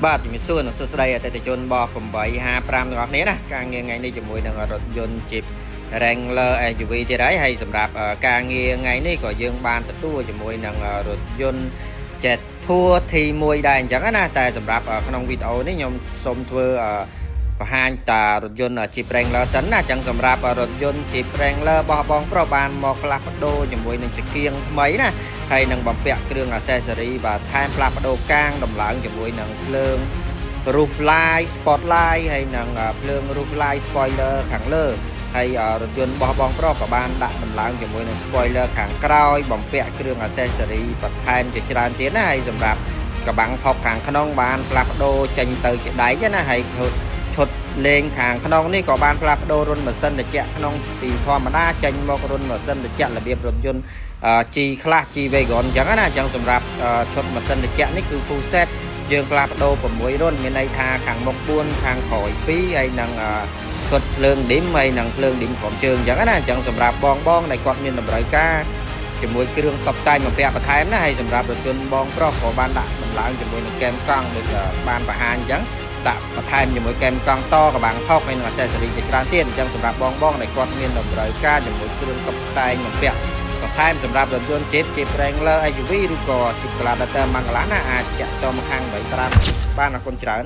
បាទជំរាបសួរនិងសួស្តីអតិថិជនប855ទាំងអស់គ្នាណាការងារថ្ងៃនេះជាមួយនឹងរថយន្ត Jeep Wrangler SUV ទៀតហើយសម្រាប់ការងារថ្ងៃនេះក៏យើងបានទទួលជាមួយនឹងរថយន្ត Jet Tour T1 ដែរអញ្ចឹងណាតែសម្រាប់ក្នុងវីដេអូនេះខ្ញុំសូមធ្វើបង្ហាញតារថយន្ត Jeep Wrangler សិនណាអញ្ចឹងសម្រាប់រថយន្ត Jeep Wrangler របស់បងប្រុសបានមកផ្លាស់ប្ដូរជាមួយនឹងចង្កៀងថ្មីណាហើយនឹងបំពាក់គ្រឿង accessory បាទថែមផ្លាស់ប្ដូរកាងដំឡើងជាមួយនឹងភ្លើង roof light spotlight ហើយនឹងភ្លើង roof light spoiler ខាងលើហើយរថយន្តរបស់បងប្រុសក៏បានដាក់ដំឡើងជាមួយនឹង spoiler ខាងក្រោយបំពាក់គ្រឿង accessory បន្ថែមជាច្រើនទៀតណាហើយសម្រាប់កបាំងផុកខាងក្នុងបានផ្លាស់ប្ដូរចេញទៅជាដែកណាហើយឈុតលេងខាងក្នុងនេះក៏បានផ្លាស់ប្ដូររុនម៉ាស៊ីនត្រជាក់ក្នុងពីធម្មតាចេញមករុនម៉ាស៊ីនត្រជាក់របៀបរថយន្ត G Class G Wagon អញ្ចឹងណាអញ្ចឹងសម្រាប់ឈុតម៉ាស៊ីនត្រជាក់នេះគឺ full set យើងផ្លាស់ប្ដូរ6រុនមានន័យថាខាងមុខ4ខាងក្រោយ2ហើយនឹងឈុតភ្លើងឌីមហើយនឹងភ្លើងឌីមក្រុមជើងអញ្ចឹងណាអញ្ចឹងសម្រាប់បងដែលគាត់មានតម្រូវការជាមួយគ្រឿងតុបតែងបំពាក់បន្ថែមណាហើយសម្រាប់រថយន្តបងប្រុសក៏បានដាក់ដំឡើងជាមួយនឹងកែមកង់ដូចបានបង្ហាញអញ្ចឹងដាក់បន្ថែមជាមួយកែមកង់តកបាំងផុកហើយនឹង accessory ជាច្រើនទៀតអញ្ចឹងសម្រាប់បងដែលគាត់មានតម្រូវការជាមួយគ្រឿងតុបតែងបំពាក់បន្ថែមសម្រាប់រថយន្ត Jeep Wrangler SUV ឬក៏ Jeep Gladiator ម៉ាំងឡាណាអាចចាក់ចោលមកខាង8 5បានអរគុណច្រើន